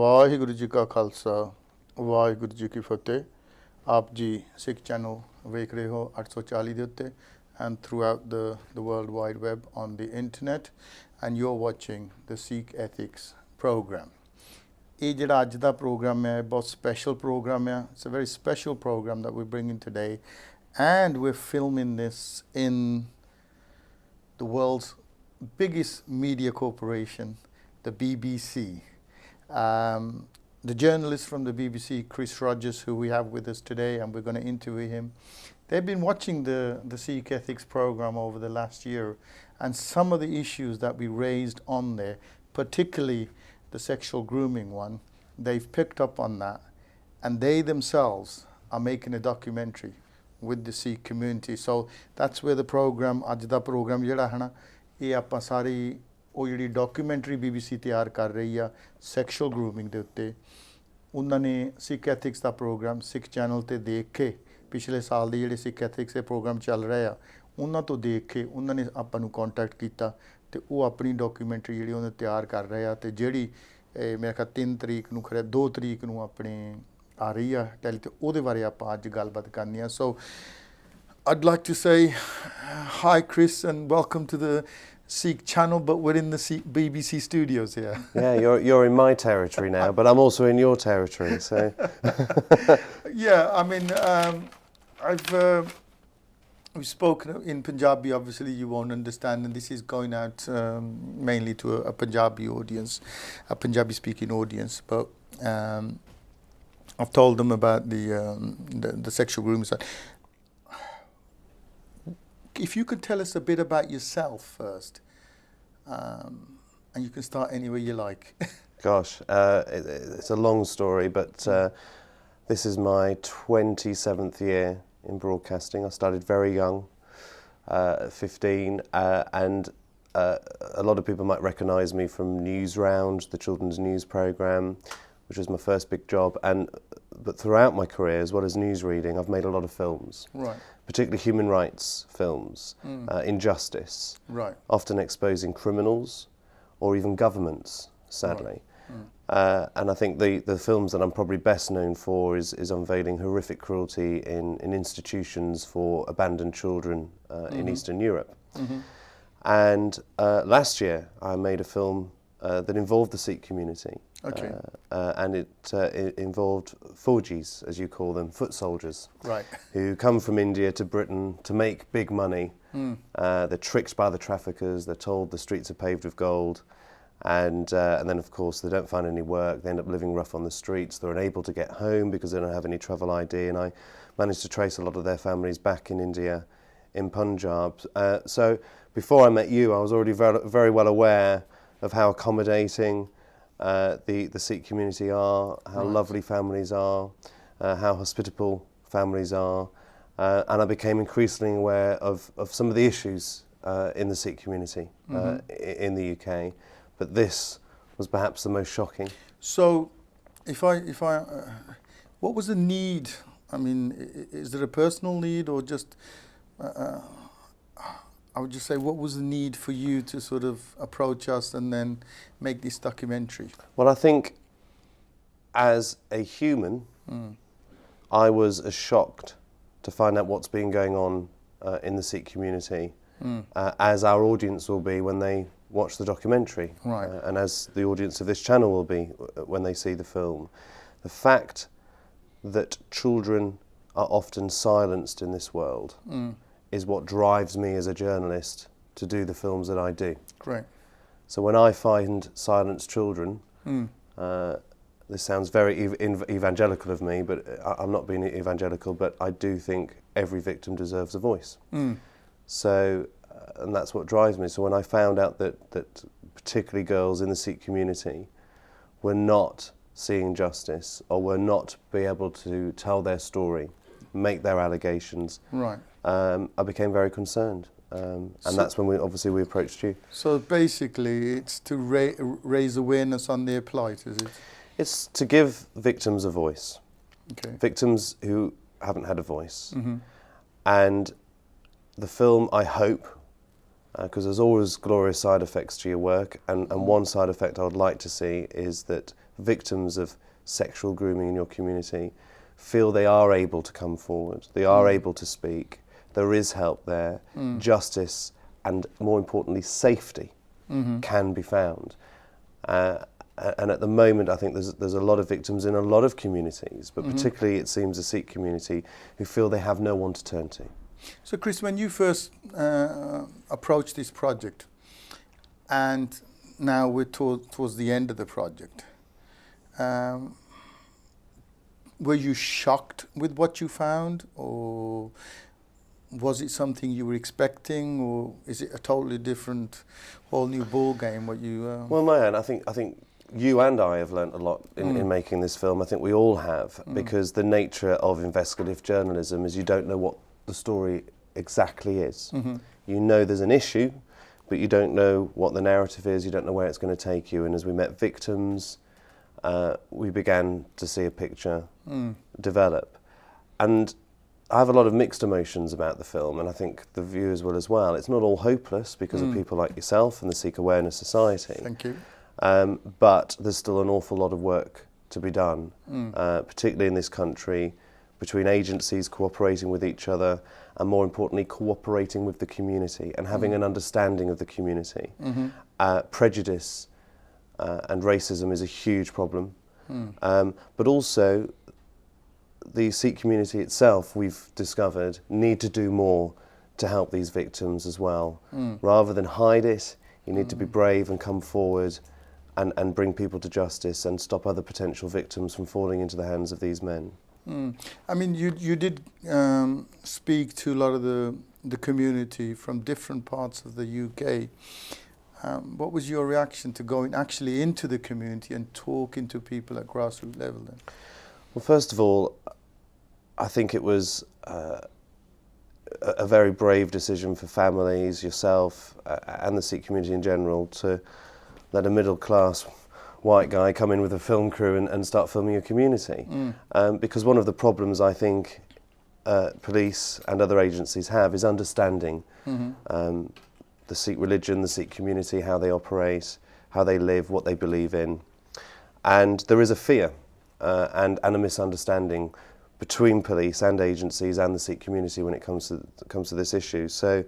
ਵਾਹਿਗੁਰੂ ਜੀ ਕਾ ਖਾਲਸਾ ਵਾਹਿਗੁਰੂ ਜੀ ਕੀ ਫਤਿਹ ਆਪ ਜੀ ਸਿੱਖ ਚੈਨਲ ਵੇਖ ਰਹੇ ਹੋ 840 ਦੇ ਉੱਤੇ and throughout the world wide web on the internet and you're watching the Sikh Ethics program. ਇਹ ਜਿਹੜਾ ਅੱਜ ਦਾ program ਹੈ ਬਹੁਤ special program ਹੈ. It's a very special program that we're bringing today and we're filming this in the world's biggest media corporation, the BBC. The journalist from the BBC, Chris Rogers, who we have with us today, and we're going to interview him. They've been watching the Sikh Ethics program over the last year, and some of the issues that we raised on there, particularly the sexual grooming one, they've picked up on that, and they themselves are making a documentary with the Sikh community. So that's where the program, ਅੱਜ ਦਾ program ਜਿਹੜਾ ਹੈ ਨਾ ਇਹ ਆਪਾਂ ਸਾਰੀ ਉਹ ਜਿਹੜੀ documentary BBC ਤਿਆਰ ਕਰ ਰਹੀ ਆ ਸੈਕਸ਼ੂਅਲ ਗਰੂਮਿੰਗ ਦੇ ਉੱਤੇ ਉਹਨਾਂ ਨੇ ਸਿੱਖ ਐਥਿਕਸ ਦਾ ਪ੍ਰੋਗਰਾਮ ਸਿੱਖ ਚੈਨਲ ਤੇ ਦੇਖ ਕੇ ਪਿਛਲੇ ਸਾਲ ਦੇ ਜਿਹੜੇ ਸਿੱਖ ਐਥਿਕਸ ਦੇ ਪ੍ਰੋਗਰਾਮ ਚੱਲ ਰਹੇ ਆ ਉਹਨਾਂ ਤੋਂ ਦੇਖ ਕੇ ਉਹਨਾਂ ਨੇ ਆਪਾਂ ਨੂੰ ਕੰਟੈਕਟ ਕੀਤਾ ਤੇ ਉਹ ਆਪਣੀ ਡਾਕੂਮੈਂਟਰੀ ਜਿਹੜੀ ਉਹਨੇ ਤਿਆਰ ਕਰ ਰਹੇ ਆ ਤੇ ਜਿਹੜੀ ਮੇਰੇ ਖਿਆਲ 3 ਤਰੀਕ ਨੂੰ ਖਰੇ 2 ਤਰੀਕ ਨੂੰ ਆਪਣੇ ਆ ਰਹੀ ਆ ਟੈਲੀ ਤੇ ਉਹਦੇ ਬਾਰੇ ਆਪਾਂ ਅੱਜ ਗੱਲਬਾਤ ਕਰਨੀ ਆ ਸੋ I'd like to say hi Chris and welcome to the Sikh channel, but we're in the BBC studios here. Yeah, you're in my territory now, but I'm also in your territory. So, yeah, I mean, we've spoken in Punjabi. Obviously, you won't understand, and this is going out mainly to a Punjabi audience, a Punjabi-speaking audience. But I've told them about the sexual grooming side. If you could tell us a bit about yourself first, and you can start anywhere you like. Gosh, it's a long story, but this is my 27th year in broadcasting. I started very young, at 15, and a lot of people might recognise me from Newsround, the children's news programme, which was my first big job. But throughout my career, as well as news reading, I've made a lot of films. Right. Particularly human rights films, injustice, right. often exposing criminals or even governments, sadly. Right. And I think the films that I'm probably best known for is unveiling horrific cruelty in institutions for abandoned children in Eastern Europe. And last year I made a film that involved the Sikh community. Okay. And it involved Faujis, as you call them, foot soldiers, right. who come from India to Britain to make big money. They're tricked by the traffickers. They're told the streets are paved with gold. And then, of course, they don't find any work. They end up living rough on the streets. They're unable to get home because they don't have any travel ID. And I managed to trace a lot of their families back in India, in Punjab. So before I met you, I was already very, very well aware of how accommodating the Sikh community are, how right. lovely families are, how hospitable families are, and I became increasingly aware of some of the issues in the Sikh community in the UK. But this was perhaps the most shocking. So, if I what was the need? I mean, is there a personal need or just? I would just say, what was the need for you to sort of approach us and then make this documentary? Well, I think as a human, I was as shocked to find out what's been going on in the Sikh community as our audience will be when they watch the documentary. Right. And as the audience of this channel will be when they see the film. The fact that children are often silenced in this world is what drives me as a journalist to do the films that I do. Great. So when I find silenced children, this sounds very evangelical of me, but I'm not being evangelical, but I do think every victim deserves a voice. So, and that's what drives me. So when I found out that particularly girls in the Sikh community were not seeing justice or were not be able to tell their story, make their allegations, right. I became very concerned, and that's when we approached you. So basically, it's to raise awareness on their plight, is it? It's to give victims a voice. Okay. Victims who haven't had a voice, and the film, I hope, because there's always glorious side effects to your work, and one side effect I would like to see is that victims of sexual grooming in your community feel they are able to come forward, they are able to speak, there is help there, justice and, more importantly, safety can be found. And at the moment, I think there's a lot of victims in a lot of communities, but particularly it seems the Sikh community, who feel they have no one to turn to. So Chris, when you first approached this project, and now we're towards the end of the project, were you shocked with what you found, or was it something you were expecting, or is it a totally different, whole new ball game? What you? Well, man, I think you and I have learnt a lot in making this film. I think we all have, because the nature of investigative journalism is you don't know what the story exactly is. You know there's an issue, but you don't know what the narrative is, you don't know where it's going to take you. And as we met victims, we began to see a picture develop. And I have a lot of mixed emotions about the film, and I think the viewers will as well. It's not all hopeless because of people like yourself and the Sikh Awareness Society. Thank you. But there's still an awful lot of work to be done, particularly in this country, between agencies cooperating with each other, and more importantly, cooperating with the community and having an understanding of the community. Prejudice and racism is a huge problem, but also the Sikh community itself, we've discovered, need to do more to help these victims as well. Rather than hide it, you need to be brave and come forward and bring people to justice and stop other potential victims from falling into the hands of these men. I mean, you did speak to a lot of the community from different parts of the UK. What was your reaction to going actually into the community and talking to people at grassroots level then? Well, first of all, I think it was a very brave decision for families, yourself, and the Sikh community in general, to let a middle-class white guy come in with a film crew and start filming a community. Because one of the problems I think police and other agencies have is understanding the Sikh religion, the Sikh community, how they operate, how they live, what they believe in. And there is a fear and a misunderstanding between police and agencies and the Sikh community when it comes to this issue. So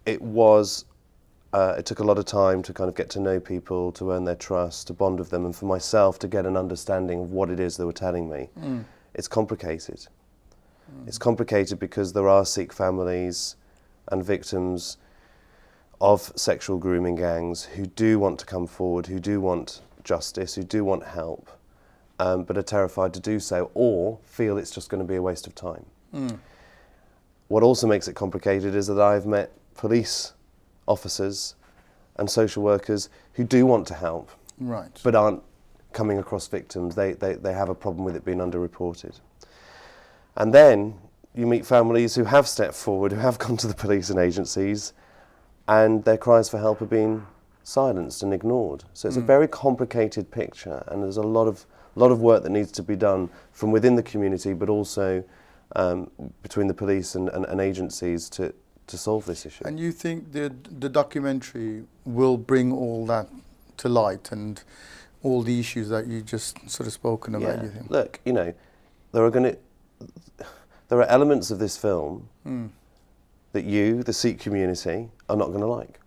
it took a lot of time to kind of get to know people, to earn their trust, to bond with them, and for myself to get an understanding of what it is they were telling me. It's complicated. It's complicated because there are Sikh families and victims of sexual grooming gangs who do want to come forward, who do want justice, who do want help, but are terrified to do so, or feel it's just going to be a waste of time. What also makes it complicated is that I've met police officers and social workers who do want to help, but aren't coming across victims. They have a problem with it being underreported. And then you meet families who have stepped forward, who have gone to the police and agencies, and their cries for help are being silenced and ignored. So it's a very complicated picture, and there's a lot of work that needs to be done from within the community, but also between the police and agencies to solve this issue. And you think the documentary will bring all that to light and all the issues that you just sort of spoken about? Yeah. You think? Look, you know, there are elements of this film that you, the Sikh community, are not going to like.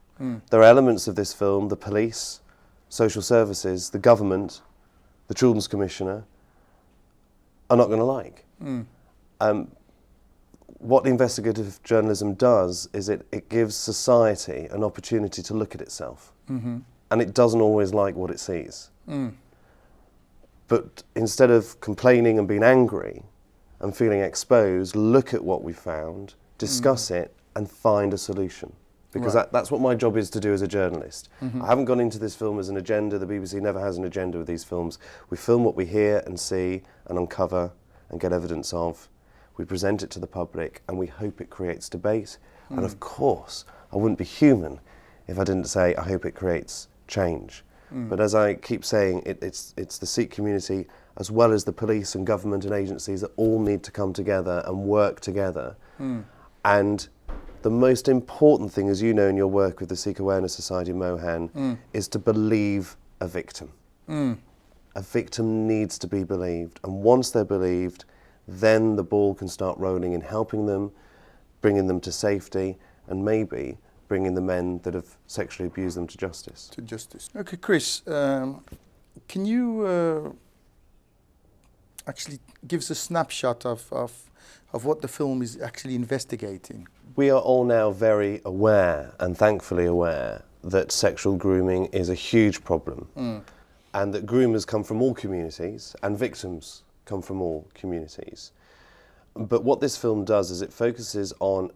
There are elements of this film, the police, social services, the government, the Children's Commissioner, are not going to like. What investigative journalism does is it gives society an opportunity to look at itself. And it doesn't always like what it sees. But instead of complaining and being angry and feeling exposed, look at what we found, discuss it, and find a solution. Because that's what my job is to do as a journalist. I haven't gone into this film as an agenda. The BBC never has an agenda with these films. We film what we hear and see and uncover and get evidence of. We present it to the public, and we hope it creates debate. And of course, I wouldn't be human if I didn't say I hope it creates change. But as I keep saying, it's the Sikh community, as well as the police and government and agencies, that all need to come together and work together. And the most important thing, as you know in your work with the Sikh Awareness Society, Mohan, is to believe a victim. a victim needs to be believed, and once they're believed, then the ball can start rolling in helping them, bringing them to safety, and maybe bringing the men that have sexually abused them to justice. Okay, Chris, can you actually give us a snapshot of what the film is actually investigating? We are all now very aware, and thankfully aware, that sexual grooming is a huge problem, and that groomers come from all communities, and victims come from all communities. But what this film does is it focuses on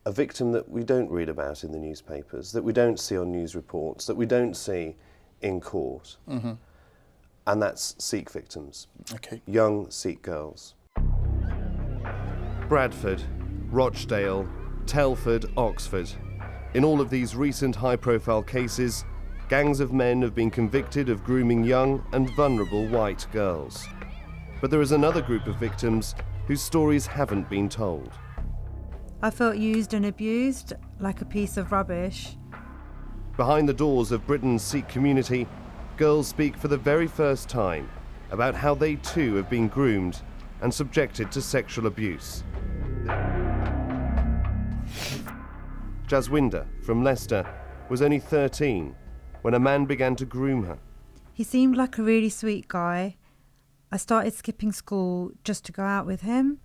a victim that we don't read about in the newspapers, that we don't see on news reports, that we don't see in court. And that's Sikh victims, young Sikh girls. Bradford, Rochdale, Telford, Oxford. In all of these recent high-profile cases, gangs of men have been convicted of grooming young and vulnerable white girls. But there is another group of victims whose stories haven't been told. I felt used and abused, like a piece of rubbish. Behind the doors of Britain's Sikh community, girls speak for the very first time about how they too have been groomed and subjected to sexual abuse. Jaswinder from Leicester was only 13 when a man began to groom her. He seemed like a really sweet guy. I started skipping school just to go out with him.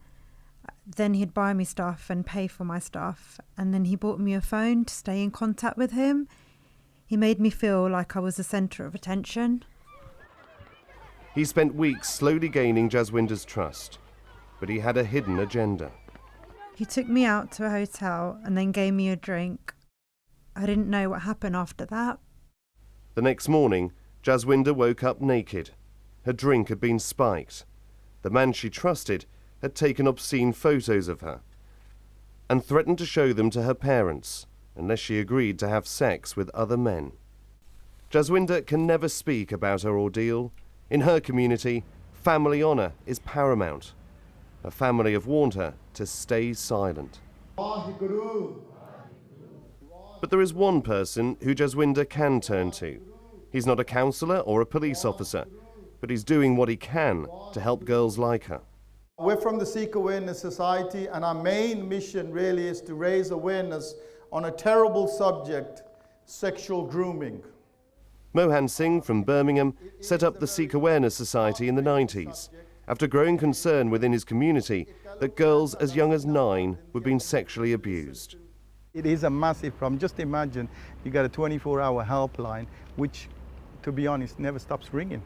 Then he'd buy me stuff and pay for my stuff. And then he bought me a phone to stay in contact with him. He made me feel like I was the centre of attention. He spent weeks slowly gaining Jaswinder's trust, but he had a hidden agenda. He took me out to a hotel and then gave me a drink. I didn't know what happened after that. The next morning, Jaswinder woke up naked. Her drink had been spiked. The man she trusted had taken obscene photos of her and threatened to show them to her parents unless she agreed to have sex with other men. Jaswinder can never speak about her ordeal. In her community, family honour is paramount. Her family have warned her to stay silent. But there is one person who Jaswinder can turn to. He's not a counsellor or a police officer, but he's doing what he can to help girls like her. We're from the Sikh Awareness Society, and our main mission really is to raise awareness on a terrible subject, sexual grooming. Mohan Singh from Birmingham set up the Sikh Awareness Society in the 90s after growing concern within his community that girls as young as 9 were being sexually abused. It is a massive problem. Just imagine you got a 24-hour helpline, which, to be honest, never stops ringing.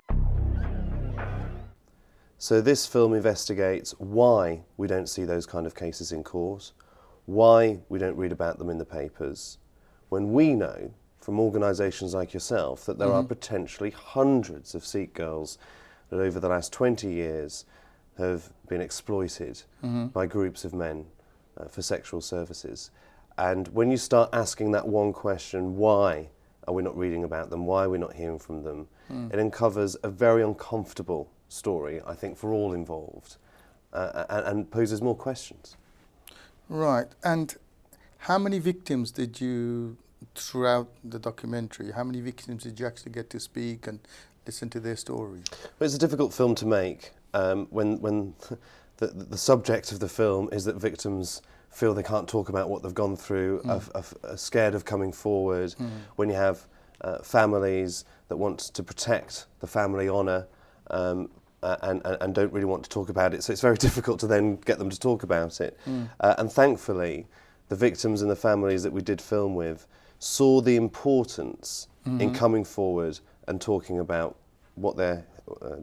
So this film investigates why we don't see those kind of cases in court, why we don't read about them in the papers, when we know from organisations like yourself that there are potentially hundreds of Sikh girls that over the last 20 years have been exploited by groups of men for sexual services. And when you start asking that one question, why are we not reading about them, why are we not hearing from them, it uncovers a very uncomfortable story, I think, for all involved, and poses more questions. Right, and how many victims did you, throughout the documentary, how many victims did you actually get to speak and listen to their stories? Well, it's a difficult film to make when the subject of the film is that victims feel they can't talk about what they've gone through, are scared of coming forward, when you have families that want to protect the family honour and don't really want to talk about it, so it's very difficult to then get them to talk about it. And thankfully, the victims and the families that we did film with saw the importance in coming forward and talking about what their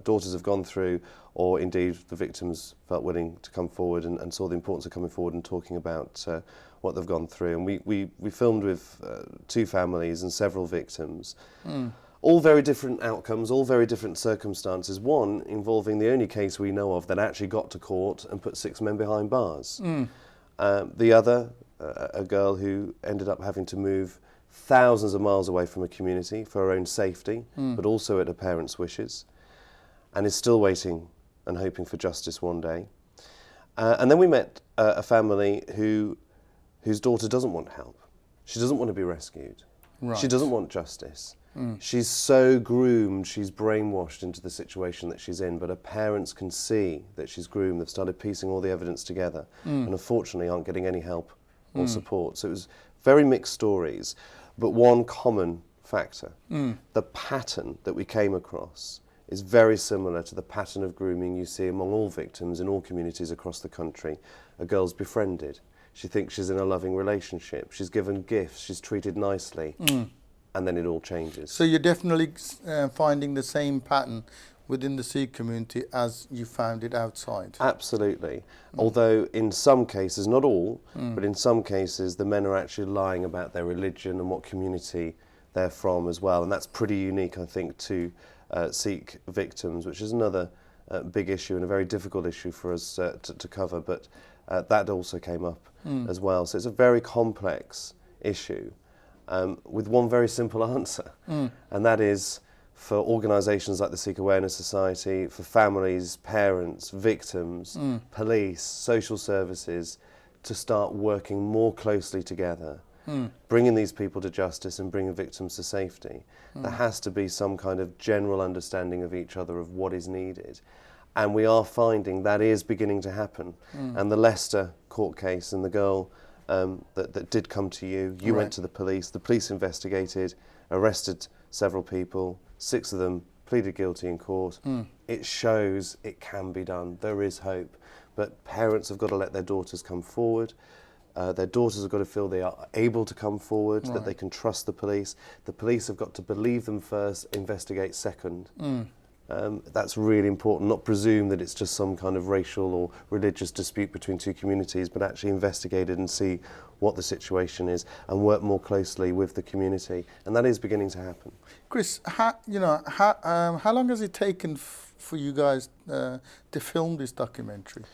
daughters have gone through, or indeed the victims felt willing to come forward and saw the importance of coming forward and talking about what they've gone through. And we filmed with 2 families and several victims. All very different outcomes, all very different circumstances. One involving the only case we know of that actually got to court and put 6 men behind bars. The other, a girl who ended up having to move thousands of miles away from a community for her own safety, but also at her parents' wishes, and is still waiting and hoping for justice one day. And then we met a family whose daughter doesn't want help. She doesn't want to be rescued. She doesn't want justice. She's so groomed, she's brainwashed into the situation that she's in, but her parents can see that she's groomed. They've started piecing all the evidence together and unfortunately aren't getting any help or support. So it was very mixed stories, but one common factor. The pattern that we came across is very similar to the pattern of grooming you see among all victims in all communities across the country. A girl's befriended. She thinks she's in a loving relationship. She's given gifts. She's treated nicely. And then it all changes. So you're definitely finding the same pattern within the Sikh community as you found it outside? Absolutely. Although in some cases, not all, but in some cases the men are actually lying about their religion and what community they're from as well. And that's pretty unique, I think, to Sikh victims, which is another big issue and a very difficult issue for us to cover. But that also came up as well. So it's a very complex issue. With one very simple answer, and that is for organisations like the Sikh Awareness Society, for families, parents, victims, police, social services, to start working more closely together, bringing these people to justice and bringing victims to safety. There has to be some kind of general understanding of each other of what is needed. And we are finding that is beginning to happen. And the Leicester court case and the girl that did come to you, you went to the police investigated, arrested several people, 6 of them pleaded guilty in court. It shows it can be done, there is hope, but parents have got to let their daughters come forward. Their daughters have got to feel they are able to come forward, that they can trust the police. The police have got to believe them first, investigate second. That's really important, not presume that it's just some kind of racial or religious dispute between 2 communities, but actually investigate it and see what the situation is and work more closely with the community. And that is beginning to happen. Chris, how long has it taken for you guys to film this documentary?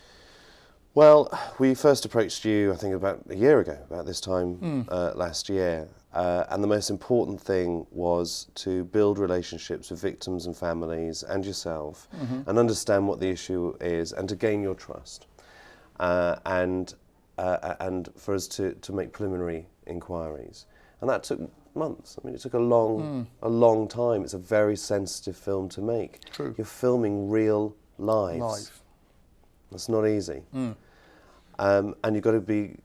Well, we first approached you, I think, about a year ago, about this time last year. And the most important thing was to build relationships with victims and families and yourself and understand what the issue is and to gain your trust. And for us to make preliminary inquiries. And that took months. I mean, it took a long time. It's a very sensitive film to make. True. You're filming real lives. That's not easy. And you've got to be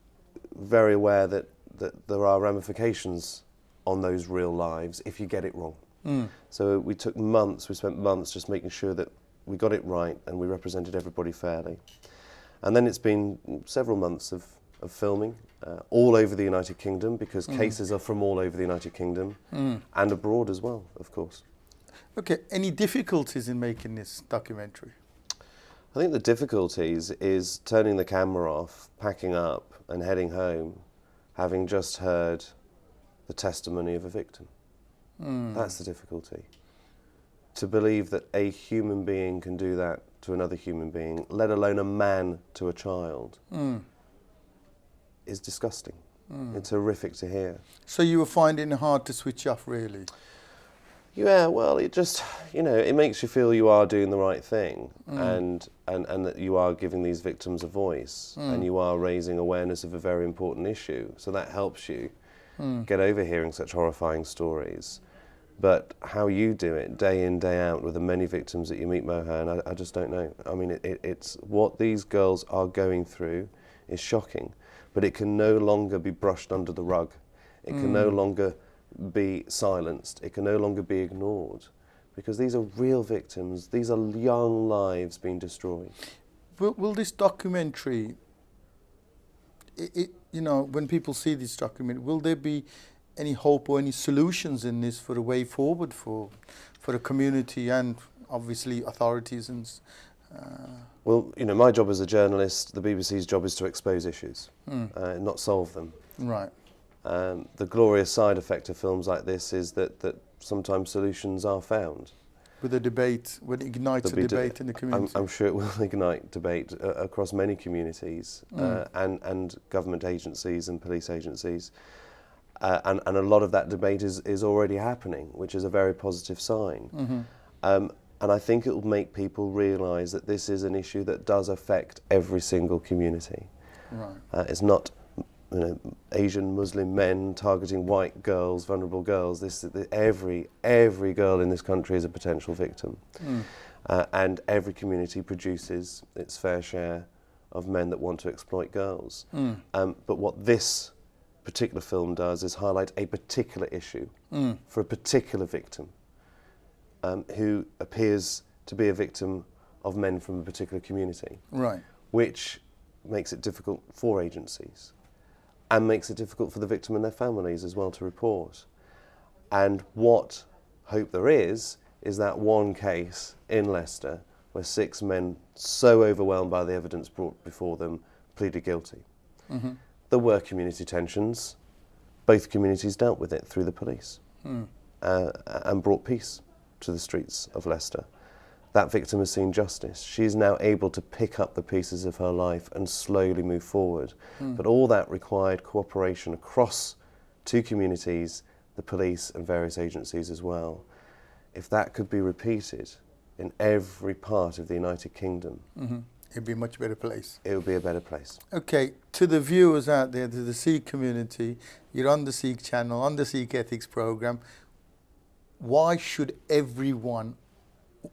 very aware that there are ramifications on those real lives if you get it wrong. So we spent months just making sure that we got it right and we represented everybody fairly. And then it's been several months of filming all over the United Kingdom, because cases are from all over the United Kingdom and abroad as well, of course. Okay, any difficulties in making this documentary? I think the difficulties is turning the camera off, packing up and heading home, having just heard the testimony of a victim. That's the difficulty. To believe that a human being can do that to another human being, let alone a man to a child, is disgusting. It's horrific to hear. So you were finding it hard to switch off, really? Yeah, well, it just, it makes you feel you are doing the right thing and that you are giving these victims a voice and you are raising awareness of a very important issue. So that helps you get over hearing such horrifying stories. But how you do it day in, day out with the many victims that you meet, Mohan, I just don't know. I mean, it's what these girls are going through is shocking, but it can no longer be brushed under the rug. It can no longer be silenced. It can no longer be ignored, because these are real victims. These are young lives being destroyed. Will this documentary, when people see this documentary, will there be any hope or any solutions in this for a way forward for the community and obviously authorities? And Well, my job as a journalist, the BBC's job is to expose issues, not solve them. Right. The glorious side effect of films like this is that sometimes solutions are found. With a debate, when it ignites a debate in the community. I'm sure it will ignite debate across many communities and government agencies and police agencies. And a lot of that debate is already happening, which is a very positive sign. And I think it will make people realise that this is an issue that does affect every single community. Right. It's not Asian Muslim men targeting white girls, vulnerable girls. Every girl in this country is a potential victim. And every community produces its fair share of men that want to exploit girls. But what this particular film does is highlight a particular issue for a particular victim who appears to be a victim of men from a particular community. Right. Which makes it difficult for agencies and makes it difficult for the victim and their families as well to report. And what hope there is that one case in Leicester where 6 men, so overwhelmed by the evidence brought before them, pleaded guilty. There were community tensions. Both communities dealt with it through the police and brought peace to the streets of Leicester. That victim has seen justice. She's now able to pick up the pieces of her life and slowly move forward. But all that required cooperation across 2 communities, the police and various agencies as well. If that could be repeated in every part of the United Kingdom, it'd be a much better place. It would be a better place. Okay, to the viewers out there, to the Sikh community, you're on the Sikh channel, on the Sikh Ethics program. Why should everyone...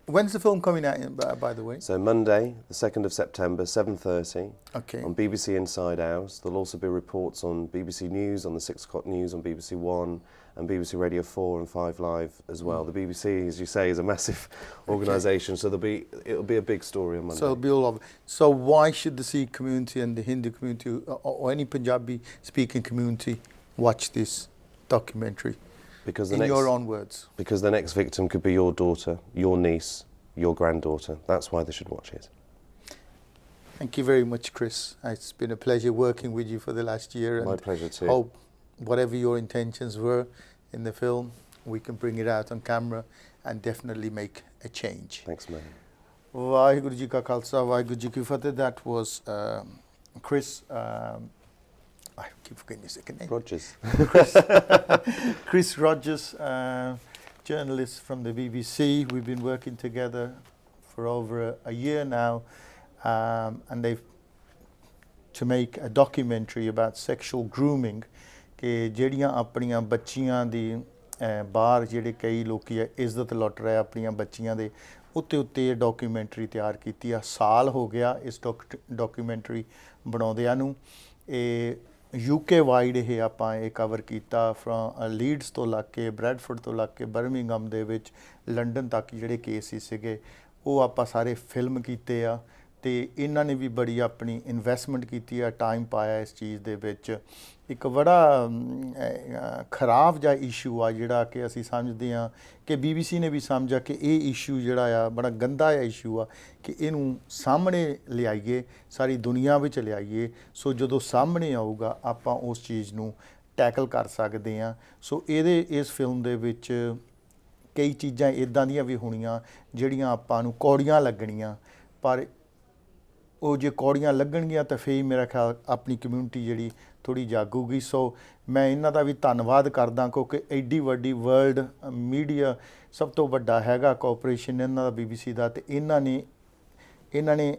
When's the film coming out, by the way? So Monday, the 2nd of September, 7:30, Okay. on BBC Inside Out. There'll also be reports on BBC News, on the 6 o'clock news, on BBC One, and BBC Radio 4 and 5 Live as well. The BBC, as you say, is a massive organisation, so it'll be a big story on Monday. So it'll be all over. So why should the Sikh community and the Hindu community or any Punjabi-speaking community watch this documentary? Because in your own words. Because the next victim could be your daughter, your niece, your granddaughter. That's why they should watch it. Thank you very much, Chris. It's been a pleasure working with you for the last year. My pleasure too. Hope whatever your intentions were in the film, we can bring it out on camera and definitely make a change. Thanks, man. Vaheguru Ji Ka Khalsa, Vaheguru Ji Ki Fateh. That was Chris... I keep forgetting your second name. Rogers. Chris Rogers, journalist from the BBC. We've been working together for over a year now, and they've to make a documentary about sexual grooming. कि ਜਿਹੜੀਆਂ ਆਪਣੀਆਂ ਬੱਚੀਆਂ ਦੀ ਬਾਹਰ ਜਿਹੜੇ ਕਈ ਲੋਕੀ ਇੱਜ਼ਤ ਲੁੱਟ ਰਹੇ ਆਪਣੀਆਂ ਬੱਚੀਆਂ ਦੇ ਉੱਤੇ ਇਹ ਡਾਕੂਮੈਂਟਰੀ ਤਿਆਰ ਕੀਤੀ ਆ। ਸਾਲ ਹੋ ਗਿਆ ਇਸ ਡਾਕੂਮੈਂਟਰੀ ਬਣਾਉਂਦਿਆਂ ਨੂੰ। ਇਹ UK ਵਾਈਡ ਇਹ ਆਪਾਂ ਇਹ ਕਵਰ ਕੀਤਾ ਫਰੋਮ ਲੀਡਸ ਤੋਂ ਲੱਗ ਕੇ ਬਰੈਡਫੋਰਡ ਤੋਂ ਲੱਗ ਕੇ ਬਰਮਿੰਗਮ ਦੇ ਵਿੱਚ ਲੰਡਨ ਤੱਕ ਜਿਹੜੇ ਕੇਸਿਸ ਸੀਗੇ ਉਹ ਆਪਾਂ ਸਾਰੇ ਫਿਲਮ ਕੀਤੇ ਆ। ਤੇ ਇਹਨਾਂ ਨੇ ਵੀ ਬੜੀ ਆਪਣੀ ਇਨਵੈਸਟਮੈਂਟ ਕੀਤੀ ਆ, ਟਾਈਮ ਪਾਇਆ ਇਸ ਚੀਜ਼ ਦੇ ਵਿੱਚ। ਇੱਕ ਬੜਾ ਖਰਾਬ ਜਿਹਾ ਇਸ਼ੂ ਆ ਜਿਹੜਾ ਕਿ ਅਸੀਂ ਸਮਝਦੇ ਹਾਂ ਕਿ BBC ਨੇ ਵੀ ਸਮਝਿਆ ਕਿ ਇਹ ਇਸ਼ੂ ਜਿਹੜਾ ਆ ਬੜਾ ਗੰਦਾ ਜਿਹਾ ਇਸ਼ੂ ਆ ਕਿ ਇਹਨੂੰ ਸਾਹਮਣੇ ਲਿਆਈਏ, ਸਾਰੀ ਦੁਨੀਆ ਵਿੱਚ ਲਿਆਈਏ। ਸੋ ਜਦੋਂ ਸਾਹਮਣੇ ਆਊਗਾ ਆਪਾਂ ਉਸ ਚੀਜ਼ ਨੂੰ ਟੈਕਲ ਕਰ ਸਕਦੇ ਹਾਂ। ਸੋ ਇਸ ਫਿਲਮ ਦੇ ਵਿੱਚ ਕਈ ਚੀਜ਼ਾਂ ਇੱਦਾਂ ਦੀਆਂ ਵੀ ਹੋਣੀਆਂ ਜਿਹੜੀਆਂ ਆਪਾਂ ਨੂੰ ਕੌੜੀਆਂ ਲੱਗਣੀਆਂ, ਪਰ ਉਹ ਜੇ ਕੌੜੀਆਂ ਲੱਗਣਗੀਆਂ ਤਾਂ ਫਿਰ ਮੇਰਾ ਖਿਆਲ ਆਪਣੀ ਕਮਿਊਨਿਟੀ ਜਿਹੜੀ ਥੋੜ੍ਹੀ ਜਾਗੂਗੀ। ਸੋ ਮੈਂ ਇਹਨਾਂ ਦਾ ਵੀ ਧੰਨਵਾਦ ਕਰਦਾ ਕਿਉਂਕਿ ਐਡੀ ਵੱਡੀ ਵਰਲਡ ਮੀਡੀਆ ਸਭ ਤੋਂ ਵੱਡਾ ਹੈਗਾ ਕੋਆਪਰੇਸ਼ਨ ਇਹਨਾਂ ਦਾ BBC ਦਾ, ਅਤੇ ਇਹਨਾਂ ਨੇ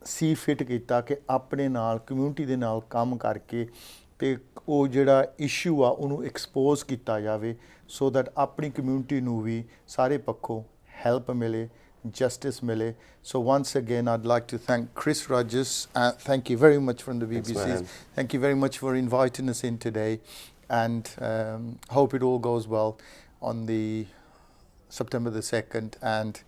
ਸੀ ਫਿਟ ਕੀਤਾ ਕਿ ਆਪਣੇ ਨਾਲ ਕਮਿਊਨਿਟੀ ਦੇ ਨਾਲ ਕੰਮ ਕਰਕੇ ਅਤੇ ਉਹ ਜਿਹੜਾ ਇਸ਼ੂ ਆ ਉਹਨੂੰ ਐਕਸਪੋਜ਼ ਕੀਤਾ ਜਾਵੇ ਸੋ ਦੈਟ ਆਪਣੀ ਕਮਿਊਨਿਟੀ ਨੂੰ ਵੀ ਸਾਰੇ ਪੱਖੋਂ ਹੈਲਪ ਮਿਲੇ, justice mile. So once again I'd like to thank Chris Rogers. Thank you very much from the BBC. Thank you very much for inviting us in today, and hope it all goes well on the September the 2nd, and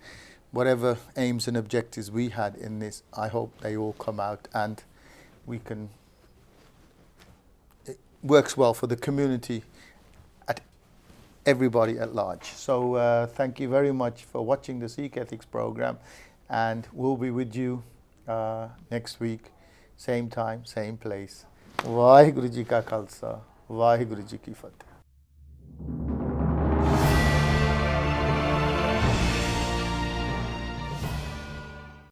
whatever aims and objectives we had in this, I hope they all come out and it works well for the community, everybody at large. So thank you very much for watching the Sikh Ethics program, and we'll be with you next week, same time, same place. Vaheguru Ji Ka Khalsa, Vaheguru Ji Ki Fateh.